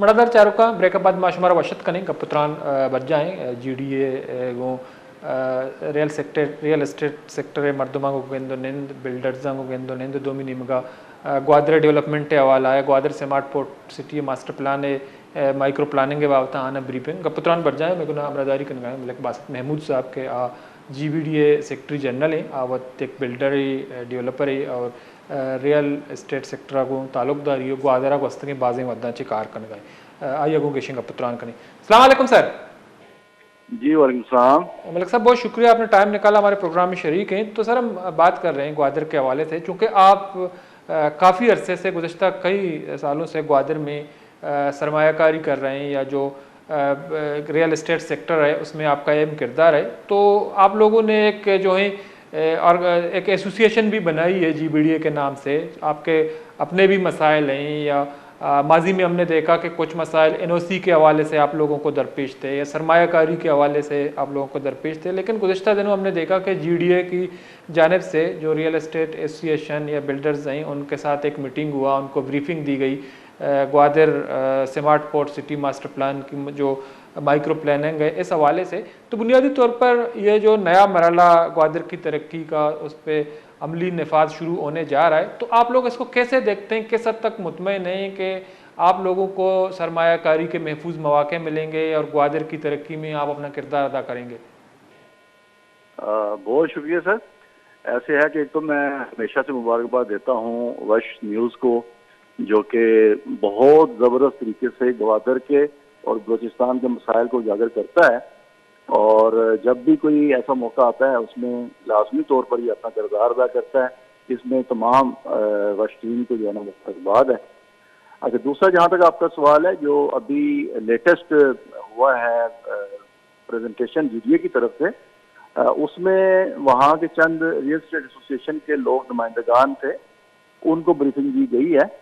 मड़ादार चारुका break बाद माशुमारा वशत कने कपुत्रान बज्जाएं GDA गो real estate sector मर्दमा को गेंदो निंद बिल्डर्स को गेंदो निंद दोमी निमगा ग्वादर डेवलपमेंट हवाला है Gwadar smart port city master plan है माइक्रो प्लानिंग के बाबत आना ब्रीफिंग कपुत्रान बज्जाएं मेरे को ना अमरादारी कन गए मलिक बासित महमूद साहब के जीवीडीए सेक्रेटरी जनरल है आवत एक बिल्डर है डेवलपर है और रियल एस्टेट सेक्टर को ताल्लुकदारी हो ग्वादरा को हस्तके बाजें वदा कार कन गए आइए गो गेशिंग पुत्रान कने अस्सलाम वालेकुम सर। जी वालेकुम सलाम। मलिक साहब बहुत शुक्रिया आपने टाइम निकाला हमारे प्रोग्राम में शरीक हैं। तो सर हम बात कर रहे हैं ग्वादर के हवाले से चूँकि आप काफ़ी अरसे से गुज़श्ता कई सालों से ग्वादर में सरमायाकारी कर रहे हैं या जो रियल एस्टेट सेक्टर है उसमें आपका अहम किरदार है। तो आप लोगों ने एक जो है और एक एसोसिएशन भी बनाई है जीबीडीए के नाम से, आपके अपने भी मसाइल हैं या माजी में हमने देखा कि कुछ मसाइल एनओसी के हवाले से आप लोगों को दरपेश थे या सरमायाकारी के हवाले से आप लोगों को दरपेश थे, लेकिन गुज़श्ता दिनों हमने देखा कि जीडीए की जानिब से जो रियल एस्टेट एसोसिएशन या बिल्डर्स हैं उनके साथ एक मीटिंग हुआ, उनको ब्रीफिंग दी गई Gwadar smart port city master plan की जो माइक्रो प्लानिंग है इस हवाले से। तो बुनियादी तौर पर ये जो नया मरहला ग्वादर की तरक्की का उस पर अमली नफाज शुरू होने जा रहा है, तो आप लोग इसको कैसे देखते हैं, किस हद तक मुतमईन हैं कि आप लोगों को सरमायाकारी के महफूज मौके मिलेंगे और ग्वादर की तरक्की में आप अपना किरदार अदा करेंगे? बहुत शुक्रिया सर। ऐसे है कि एक तो मैं हमेशा से मुबारकबाद देता हूँ वश न्यूज़ को, जो कि बहुत ज़बरदस्त तरीके से ग्वादर के और बलूचिस्तान के मसाइल को उजागर करता है और जब भी कोई ऐसा मौका आता है उसमें लाजमी तौर पर ये अपना किरदार अदा करता है। इसमें तमाम वश टीम को जो है ना मुबारकबाद है। अच्छा, दूसरा जहाँ तक आपका सवाल है, जो अभी लेटेस्ट हुआ है प्रेजेंटेशन जीडीए की तरफ से, उसमें वहाँ के चंद रियल एस्टेट एसोसिएशन के लोग नुमाइंदगान थे, उनको ब्रीफिंग दी गई है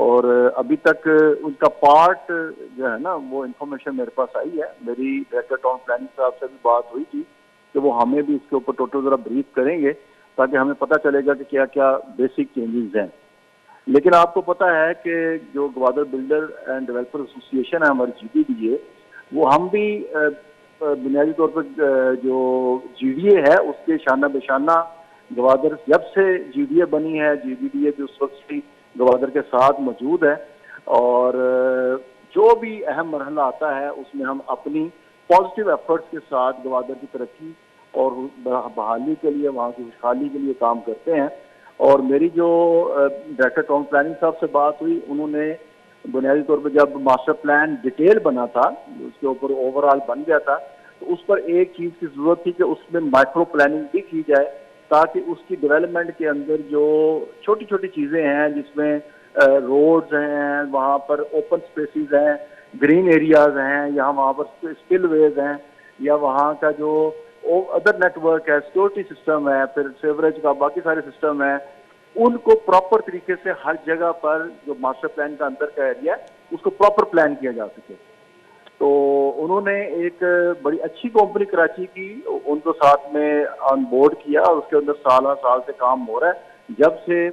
और अभी तक उनका पार्ट जो है ना वो इन्फॉर्मेशन मेरे पास आई है। मेरी डायरेक्टर टाउन प्लानिंग साहब से भी बात हुई थी कि वो हमें भी इसके ऊपर टोटल ज़रा ब्रीफ करेंगे ताकि हमें पता चलेगा कि क्या क्या बेसिक चेंजेस हैं। लेकिन आपको पता है कि जो Gwadar builder end developer association है हमारी जीडीए, वो हम भी बुनियादी तौर पर जो जीडीए है उसके शाना बेशाना ग्वादर जब से जीडीए बनी है, जीडीए भी उस वक्त से ग्वादर के साथ मौजूद है और जो भी अहम मरहला आता है उसमें हम अपनी पॉजिटिव एफर्ट्स के साथ ग्वादर की तरक्की और बहाली के लिए, वहाँ की खुशहाली के लिए काम करते हैं। और मेरी जो डायरेक्टर टाउन प्लानिंग साहब से बात हुई, उन्होंने बुनियादी तौर पर जब मास्टर प्लान डिटेल बना था, उसके ऊपर ओवरऑल बन गया था, तो उस पर एक चीज़ की ज़रूरत थी कि उसमें माइक्रो प्लानिंग भी की जाए ताकि उसकी डेवलपमेंट के अंदर जो छोटी छोटी चीज़ें हैं जिसमें रोड्स हैं, वहाँ पर ओपन स्पेसिस हैं, ग्रीन एरियाज हैं, या वहाँ पर स्पिलवेज हैं, या वहाँ का जो अदर नेटवर्क है, सिक्योरिटी सिस्टम है, फिर सेवरेज का बाकी सारे सिस्टम है, उनको प्रॉपर तरीके से हर जगह पर जो मास्टर प्लान का अंदर का एरिया है उसको प्रॉपर प्लान किया जा सके। तो उन्होंने एक बड़ी अच्छी कंपनी कराची की उनको साथ में ऑन बोर्ड किया और उसके अंदर साल से काम हो रहा है। जब से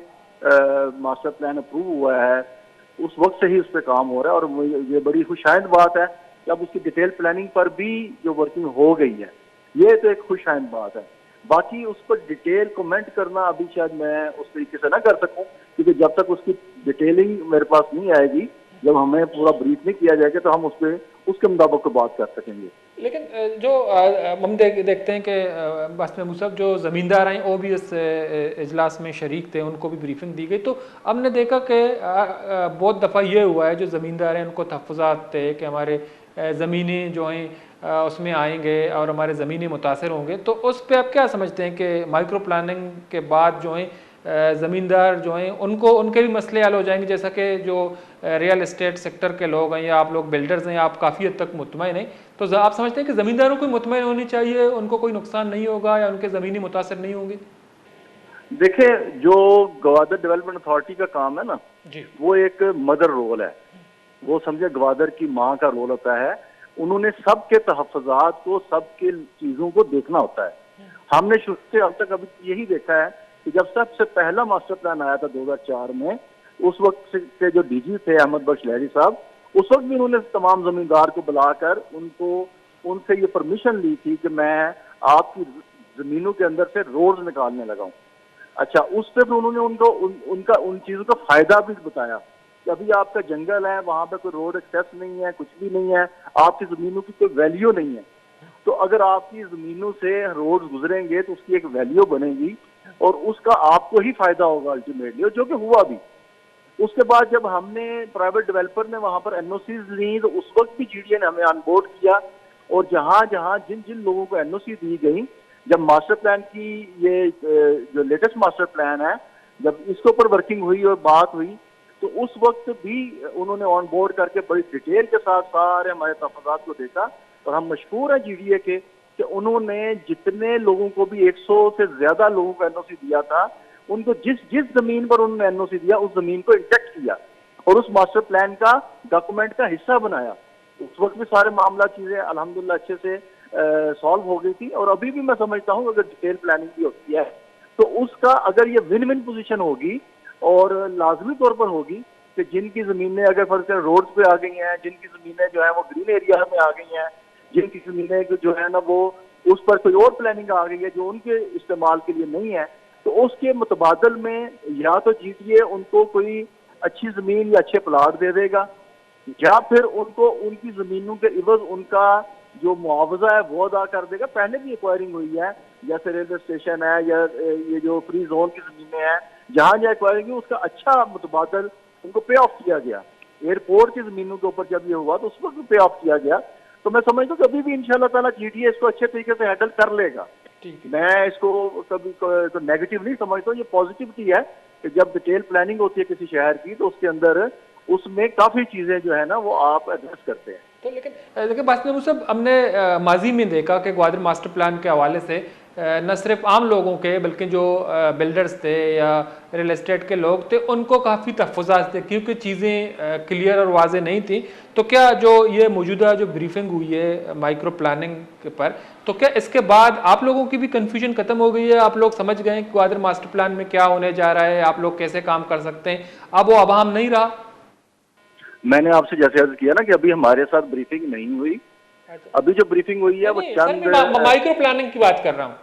मास्टर प्लान अप्रूव हुआ है उस वक्त से ही उस पर काम हो रहा है और ये बड़ी खुशाइंद बात है कि अब उसकी डिटेल प्लानिंग पर भी जो वर्किंग हो गई है, ये तो एक खुशाइंद बात है। बाकी उस पर डिटेल कमेंट करना अभी शायद मैं उस तरीके से ना कर सकूं, क्योंकि जब तक उसकी डिटेलिंग मेरे पास नहीं आएगी, जब हमें पूरा ब्रीफ नहीं किया जाएगा तो हम उस पर उसके मुताबिक बात कर सकेंगे। लेकिन जो हम देखते हैं कि बस में मुसब जो ज़मींदार हैं वो भी इस इजलास में शरीक थे, उनको भी ब्रीफिंग दी गई। तो हमने देखा कि बहुत दफ़ा ये हुआ है जो ज़मींदार हैं उनको तहफ़्फ़ुज़ात थे कि हमारे ज़मीनें जो हैं उसमें आएंगे और हमारे ज़मीनें मुतासर होंगे। तो उस पर आप क्या समझते हैं कि माइक्रो प्लानिंग के बाद जो हैं ज़मींदार जो हैं उनको उनके भी मसले हल हो जाएंगे, जैसा कि जो रियल एस्टेट सेक्टर के लोग हैं या आप लोग बिल्डर्स हैं, आप काफ़ी हद तक मुतमईन हैं, तो आप समझते हैं कि ज़मींदारों को मुतमईन होनी चाहिए, उनको कोई नुकसान नहीं होगा या उनके ज़मीनी मुतासर नहीं होंगी? देखिए, जो ग्वादर डेवलपमेंट अथॉरिटी का काम है ना जी, वो एक मदर रोल है। वो समझे ग्वादर की माँ का रोल होता है। उन्होंने सबके तहफ़्फ़ुज़ात को, सबके चीज़ों को देखना होता है। हमने शुरू से अब तक अभी यही देखा है कि जब सबसे पहला मास्टर प्लान आया था 2004 में, उस वक्त के जो डीजी थे अहमद बख्श लहरी साहब, उस वक्त भी उन्होंने तमाम जमींदार को बुलाकर उनसे ये परमिशन ली थी कि मैं आपकी जमीनों के अंदर से रोड निकालने लगा हूँ। अच्छा, उस पर भी उन्होंने उन चीजों का फायदा भी बताया कि अभी आपका जंगल है, वहां पे कोई रोड एक्सेस नहीं है, कुछ भी नहीं है, आपकी जमीनों की कोई वैल्यू नहीं है। तो अगर आपकी जमीनों से रोड गुजरेंगे तो उसकी एक वैल्यू बनेगी और उसका आपको ही फायदा होगा अल्टीमेटली, और जो कि हुआ भी। उसके बाद जब हमने प्राइवेट डेवलपर ने वहां पर एनओसीज ली तो उस वक्त भी जीडीए ने हमें ऑनबोर्ड किया, और जहां जहां जिन जिन लोगों को एनओसी दी गई, जब मास्टर प्लान की ये जो लेटेस्ट मास्टर प्लान है, जब इसके ऊपर वर्किंग हुई और बात हुई, तो उस वक्त भी उन्होंने ऑन बोर्ड करके बड़ी डिटेल के साथ सारे हमारे तहफात को देखा। और हम मशहूर हैं जीडीए के कि उन्होंने जितने लोगों को भी 100 से ज्यादा लोगों को एनओसी दिया था, उनको जिस जिस जमीन पर उन्होंने एनओसी दिया उस जमीन को इंटेक्ट किया और उस मास्टर प्लान का डॉक्यूमेंट का हिस्सा बनाया। उस वक्त भी सारे मामला चीजें अल्हम्दुलिल्लाह अच्छे से सॉल्व हो गई थी। और अभी भी मैं समझता हूँ अगर डिटेल प्लानिंग भी होती है तो उसका अगर ये विन विन पोजीशन होगी और लाजमी तौर पर होगी कि जिनकी जमीनें अगर फर्ज कर रोड पे आ गई हैं, जिनकी जमीनें जो है वो ग्रीन एरिया में आ गई हैं, जिनकी जमीनें जो है ना वो उस पर कोई और प्लानिंग आ गई है जो उनके इस्तेमाल के लिए नहीं है, तो उसके मुतबादल में या तो जीटीए उनको कोई अच्छी जमीन या अच्छे प्लाट दे देगा, या फिर उनको उनकी जमीनों के इवज उनका जो मुआवजा है वो अदा कर देगा। पहले भी एक्वायरिंग हुई है, जैसे रेलवे स्टेशन है या ये जो फ्री जोन की जमीनें हैं, जहां जहां एक्वायरिंग हुई उसका अच्छा मुतबादल उनको पे ऑफ किया गया। एयरपोर्ट की जमीनों के ऊपर जब ये हुआ तो उस वक्त भी पे ऑफ किया गया। तो मैं समझता हूँ कि अभी भी इंशाल्लाह ताला जीटीए इसको अच्छे तरीके से हैंडल कर लेगा। मैं इसको कभी तो नेगेटिव नहीं समझता, ये पॉजिटिविटी है कि जब डिटेल प्लानिंग होती है किसी शहर की तो उसके अंदर उसमें काफी चीजें जो है ना वो आप एड्रेस करते हैं। तो लेकिन बात में सब हमने माजी में देखा कि ग्वादर मास्टर प्लान के हवाले से न सिर्फ आम लोगों के बल्कि जो बिल्डर्स थे या रियल एस्टेट के लोग थे उनको काफ़ी तहफ़्फ़ुज़ात थे क्योंकि चीज़ें क्लियर और वाज़े नहीं थी। तो क्या जो ये मौजूदा जो ब्रीफिंग हुई है माइक्रो प्लानिंग के पर, तो क्या इसके बाद आप लोगों की भी कन्फ्यूजन ख़त्म हो गई है? आप लोग समझ गए कि ग्वादर मास्टर प्लान में क्या होने जा रहा है, आप लोग कैसे काम कर सकते हैं, अब वो अवाम नहीं रहा? मैंने आपसे जैसे अर्ज किया ना कि अभी हमारे साथ ब्रीफिंग नहीं हुई, अभी जो ब्रीफिंग हुई है वो चंद माइक्रो प्लानिंग की बात कर रहा हूँ।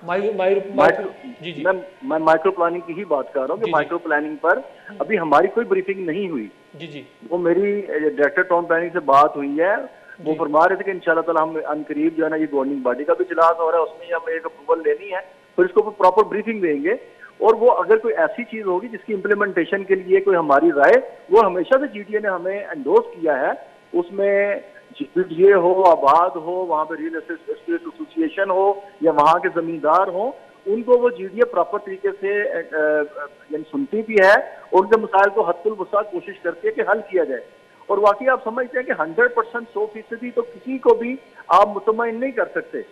जी जी मैं माइक्रो प्लानिंग की ही बात कर रहा हूँ कि माइक्रो प्लानिंग पर अभी हमारी कोई ब्रीफिंग नहीं हुई। जी जी वो मेरी डायरेक्टर टाउन प्लानिंग से बात हुई है, वो फरमा रहे थे कि इंशाल्लाह ताला हम अनकरीब जो है ना ये गवर्निंग बॉडी का भी इजलास हो रहा है, उसमें हमें एक अप्रूवल लेनी है, फिर इसको प्रॉपर ब्रीफिंग देंगे। और वो अगर कोई ऐसी चीज होगी जिसकी इम्प्लीमेंटेशन के लिए कोई हमारी राय, वो हमेशा से जीटीए ने हमें एंडोर्स किया है, उसमें जीटीए हो, आबाद हो, वहाँ पे रियल एस्टेट एसोसिएशन हो या वहाँ के जमींदार हो, उनको वो जीडीए प्रॉपर तरीके से सुनती भी है और उनके मसाइल को हद्दुल वसा कोशिश करती है कि हल किया जाए। और वाकई आप समझते हैं कि 100% 100% तो किसी को भी आप मुतमईन नहीं कर सकते,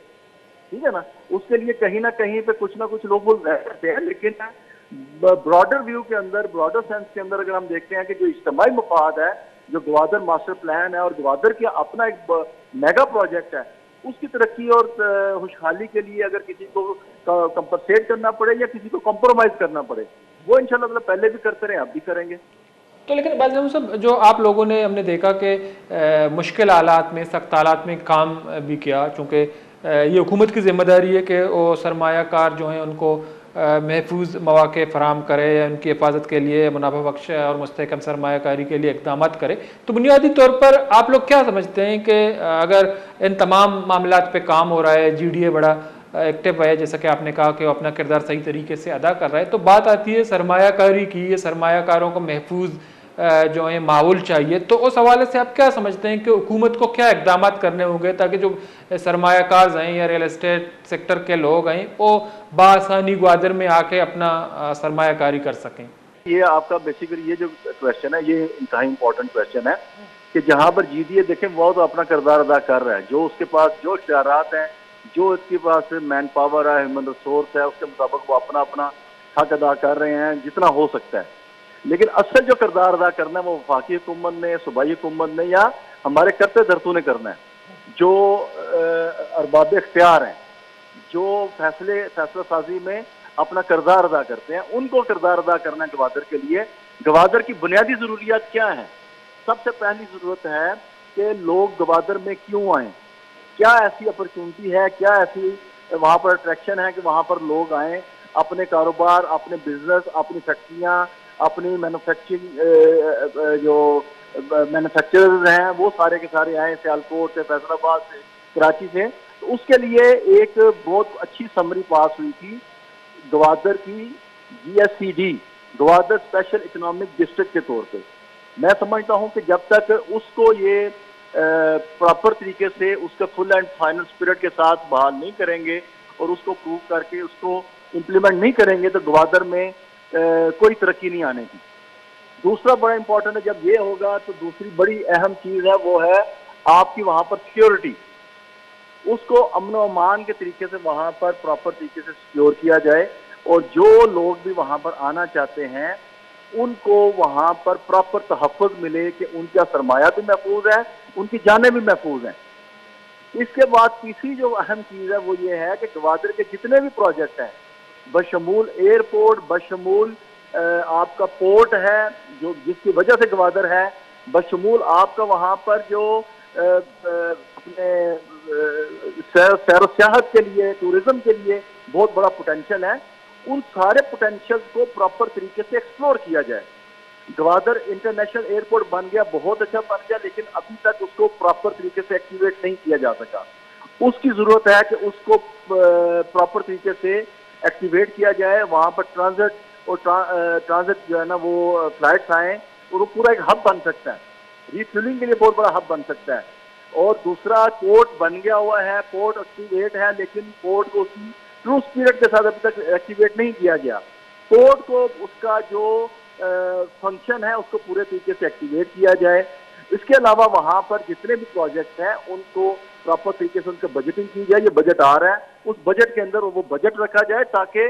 ठीक है ना। उसके लिए कहीं ना कहीं पे कुछ ना कुछ लोग वो रह सकते हैं, लेकिन ब्रॉडर व्यू के अंदर, ब्रॉडर सेंस के अंदर अगर हम देखते हैं कि जो इज्तिमाई मफाद है, जो ग्वादर मास्टर प्लान है और ग्वादर की अपना एक मेगा प्रोजेक्ट है, उसकी तरक्की और खुशहाली के लिए अगर किसी को कंपनसेट करना पड़े या किसी को कॉम्प्रोमाइज करना पड़े, वो इंशाल्लाह पहले भी करते रहे, अब भी करेंगे। तो लेकिन बाज़ सब जो आप लोगों ने हमने देखा कि मुश्किल हालात में, सख्त हालात में काम भी किया, चूँकि ये हुकूमत की ज़िम्मेदारी है कि वो सरमायाकार जो हैं उनको महफूज मौक़े फ़राहम करे या उनकी हिफाजत के लिए मुनाफा बख्श और मुस्तहकम सरमायाकारी के लिए इक़दाम करे। तो बुनियादी तौर पर आप लोग क्या समझते हैं कि अगर इन तमाम मामलात पे काम हो रहा है, जीडीए बड़ा एक्टिव है, जैसा कि आपने कहा कि वो अपना किरदार सही तरीके से अदा कर रहा है, तो बात आती है सरमायाकारी की, ये सरमायाकारों को महफूज जो है माहौल चाहिए, तो उस हवाले से आप क्या समझते हैं कि हुकूमत को क्या इकदाम करने होंगे ताकि जो सरमायाकार हैं या रियल एस्टेट सेक्टर के लोग हैं वो बासानी ग्वादर में आके अपना सरमायाकारी कर सकें? ये आपका बेसिकली ये जो क्वेश्चन है ये इंतहाई इंपॉर्टेंट क्वेश्चन है कि जहाँ पर जीडीए देखें वो तो अपना किरदार अदा कर रहा है, जो उसके पास जो इख्तियारात हैं, जो इसके पास मैन पावर है, ह्यूमन रिसोर्स है, उसके मुताबिक वो अपना अपना हक अदा कर रहे हैं जितना हो सकता है। लेकिन असल जो किरदार अदा करना है वो वफाकी हुकूमत ने, सूबाई हुकूमत ने या हमारे करते धरतों ने करना है। जो अरबाब इख्तियार हैं, जो फैसला साजी में अपना किरदार अदा करते हैं, उनको किरदार अदा करना है गवादर के लिए। गवादर की बुनियादी जरूरियात क्या हैं, सबसे पहली जरूरत है कि लोग गवादर में क्यों आए, क्या ऐसी अपॉर्चुनिटी है, क्या ऐसी वहाँ पर अट्रैक्शन है कि वहाँ पर लोग आए, अपने कारोबार, अपने बिजनेस, अपनी फैक्ट्रियाँ, अपनी मैन्युफैक्चरिंग जो मैन्युफैक्चरर्स हैं वो सारे के सारे आए, सियालकोट से, फैसलाबाद से, कराची से। तो उसके लिए एक बहुत अच्छी समरी पास हुई थी गवादर की GSCD, Gwadar special economic district के तौर पे। मैं समझता हूं कि जब तक उसको ये प्रॉपर तरीके से उसके फुल एंड फाइनल स्पिरिट के साथ बहाल नहीं करेंगे और उसको प्रूव करके उसको इम्प्लीमेंट नहीं करेंगे तो गवादर में कोई तरक्की नहीं आने की। दूसरा बड़ा इंपॉर्टेंट है, जब ये होगा तो दूसरी बड़ी अहम चीज है वो है आपकी वहां पर सिक्योरिटी। उसको अमन व अमान के तरीके से वहां पर प्रॉपर तरीके से सिक्योर किया जाए और जो लोग भी वहां पर आना चाहते हैं उनको वहां पर प्रॉपर तहफ़्फ़ुज़ मिले कि उनका सरमाया भी महफूज है, उनकी जानें भी महफूज हैं। इसके बाद तीसरी जो अहम चीज़ है वो ये है कि गवादर के जितने भी प्रोजेक्ट हैं, बशमूल एयरपोर्ट, बशमूल आपका पोर्ट है जो जिसकी वजह से गवादर है, बशमूल आपका वहाँ पर जो अपने सैर सियाहत के लिए, टूरिज्म के लिए बहुत बड़ा पोटेंशियल है, उन सारे पोटेंशियल को प्रॉपर तरीके से एक्सप्लोर किया जाए। गवादर इंटरनेशनल एयरपोर्ट बन गया, बहुत अच्छा बन गया, लेकिन अभी तक उसको प्रॉपर तरीके से एक्टिवेट नहीं किया जा सका। उसकी जरूरत है कि उसको प्रॉपर तरीके से एक्टिवेट किया जाए, वहां पर ट्रांजिट और ट्रांजिट जो है ना वो फ्लाइट्स आए और वो पूरा एक हब बन सकता है, रिफ्यूलिंग के लिए बहुत बड़ा हब बन सकता है। और दूसरा, पोर्ट बन गया हुआ है, पोर्ट एक्टिवेट है, लेकिन पोर्ट को उसकी ट्रू स्पिरिट के साथ अभी तक एक्टिवेट नहीं किया गया। पोर्ट को उसका जो फंक्शन है उसको पूरे तरीके से एक्टिवेट किया जाए। इसके अलावा वहां पर जितने भी प्रोजेक्ट हैं उनको प्रॉपर तरीके से उनका बजटिंग की जाए। ये बजट आ रहा है, उस बजट के अंदर वो बजट रखा जाए ताकि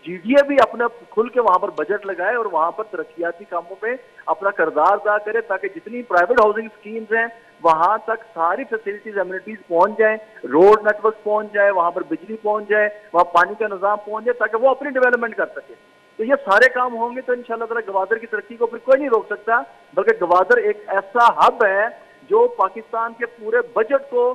GDA भी अपना खुल के वहां पर बजट लगाए और वहां पर तरक्याती कामों में अपना किरदार अदा करे, ताकि जितनी प्राइवेट हाउसिंग स्कीम्स हैं वहां तक सारी फैसिलिटीज, एमिनिटीज पहुंच जाए, रोड नेटवर्क पहुंच जाए, वहां पर बिजली पहुंच जाए, वहां पानी का निजाम पहुंच जाए, ताकि वो अपनी डेवलपमेंट कर सके। तो ये सारे काम होंगे तो इंशाल्लाह ताला गवादर की तरक्की को फिर कोई नहीं रोक सकता, बल्कि गवादर एक ऐसा हब है जो पाकिस्तान के पूरे बजट को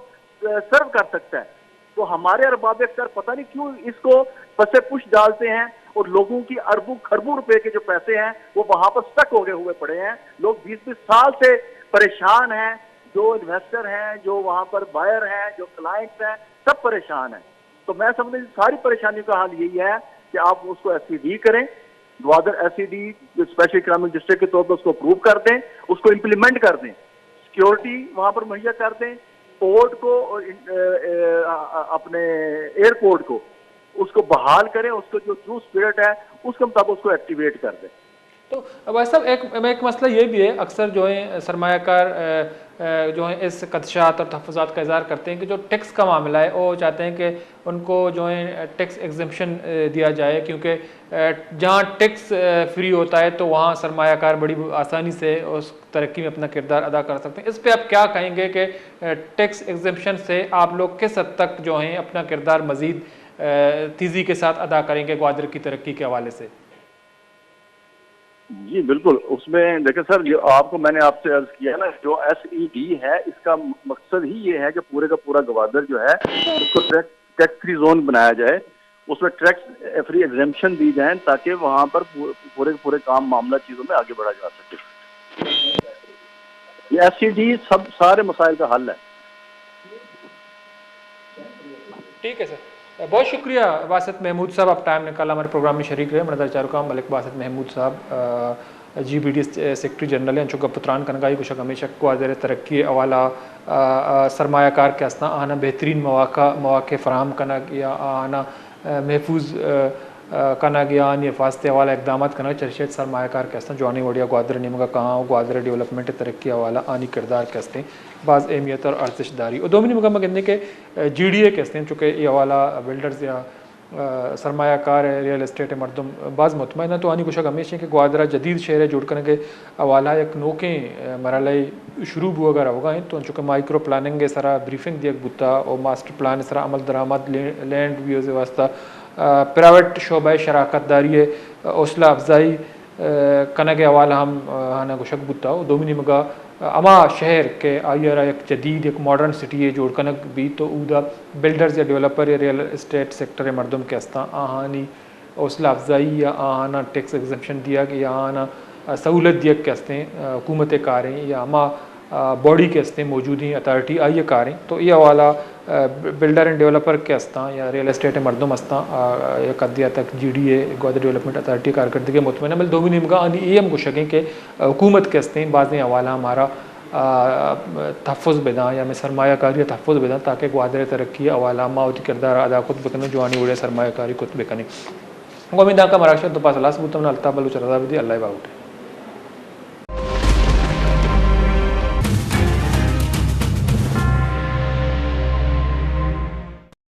सर्व कर सकता है। तो हमारे अरबाब अख्तियार पता नहीं क्यों इसको पसे पुश डालते हैं और लोगों की अरबों खरबों रुपए के जो पैसे हैं वो वहां पर स्टक हो गए हुए पड़े हैं। लोग 20-20 साल से परेशान हैं, जो इन्वेस्टर हैं, जो वहां पर बायर हैं, जो क्लाइंट्स हैं, सब परेशान हैं। तो मैं समझता हूं सारी परेशानियों का हल यही है कि आप उसको SED करें, Gwadar SED special economic district के तौर पर उसको अप्रूव कर दें, उसको इम्प्लीमेंट कर दें, सिक्योरिटी वहां पर मुहैया कर दें, पोर्ट को और अपने एयरपोर्ट को उसको बहाल करें, उसको जो ट्रू स्पिरिट है उसके मुताबिक उसको एक्टिवेट कर दें। तो भाई साहब एक मसला ये भी है, अक्सर जो है सरमायाकार जो है इस खदशात और तहफ़्फ़ुज़ात का इज़हार करते हैं कि जो टैक्स का मामला है वो चाहते हैं कि उनको जो है टैक्स एग्जम्पशन दिया जाए, क्योंकि जहाँ टैक्स फ्री होता है तो वहाँ सरमायाकार बड़ी आसानी से उस तरक्की में अपना किरदार अदा कर सकते हैं। इस पर आप क्या कहेंगे कि टैक्स एग्जम्पशन से आप लोग किस हद तक जो है अपना किरदार मज़ीद तेज़ी के साथ अदा करेंगे ग्वादर की तरक्की के हवाले से? जी बिल्कुल, उसमें देखिए सर, जो आपको मैंने आपसे अर्ज किया ना, जो SED है इसका मकसद ही ये है कि पूरे का पूरा गवादर जो है उसको टैक्स फ्री जोन बनाया जाए, उसमें टैक्स फ्री एग्जेम्पशन दी जाए ताकि वहां पर पूरे पूरे काम मामला चीजों में आगे बढ़ा जा सके। ये SED सब सारे मसाइल का हल है। ठीक है सर, बहुत शुक्रिया बासित महमूद साहब, आप टाइम निकाला हमारे प्रोग्राम में शरीक रहे। मरदा चारुकाम मलिक बासित महमूद साहब GBD सेक्रेटरी जनरल हैं, चुका पुत्रान कनगाई कुछ हमेशा ग्वादर तरक्की अवाला सरमायाकार के असना आना बेहतरीन मौक़े फ़राहम करना या आना महफूज करना गया आनी हिफाजत वाला इकदाम करना चर्चित सरमायाकार के असना जो आने वड़िया ग्वादर निमगा कहाँ ग्वादर डेवलपमेंट तरक्की वाला आनी किरदार के असते बाज़ अहमियत और अर्जशदारी और दोमिनी मुकम्मल कहने के GDA के असते चूँकि ये वाला बिल्डर्स या सरमायाकार है, रियल इस्टेट है, मरदम बाज़ मुतमईन तो आनी कुछ हमेशा कि ग्वादरा जदीद शहर है जुड़ करने के अवाला एक नोके मरहले शुरू हुआ अगर होगा है तो चूँकि माइक्रो प्लानिंग के सरा ब्रीफिंग दिया बुता और मास्टर प्लान सरा अमल दरामद लैंड व्यूज़ वास्ता प्राइवेट शोबा शराकत दारी हौसला अफजाई कना के हवाला हम हाना गुशक बुता दोमिनी मगा अमा शहर के आयर एक जदीद एक मॉडर्न सिटी है जोड़ कनक भी तो उदा बिल्डर्स या डेवलपर या रियल इस्टेट सेक्टर मरदम के अस्ता आहानी हौसला अफजाई या आहाना टैक्स एग्जम्पशन दिया कि या आहाना सहूलत दिया के हस्ते हुकूमत कारें या अमा बॉडी के हस्ते मौजूद हैं अथॉरिटी आई कारें तो ये वाला बिल्डर एंड डेवलपर के हस्ता या रियल इस्टेट मरदम हस्ता एक अद्या तक GDA ग्वादर डेवलपमेंट अथॉरिटी कारकर्दगी मुतमईन अमल दो निमगा ये हम कुछ कि हुकूमत के हस्ते बाज़ हवाला हमारा तहफ़्फ़ुज़ बेदा या मैं सरमायाकारी तहफ़्फ़ुज़ बेदा ताकि ग्वादर तरक्की अवाला मावती किरदार अदा खुद बकने जवानी उड़े सरमायाकारी खुद बेकने उम्मीद का मराशा तो पास अल्लाह सबूत अल्ताफ़ बलूच रज़ा बदी अल्लाह बाउट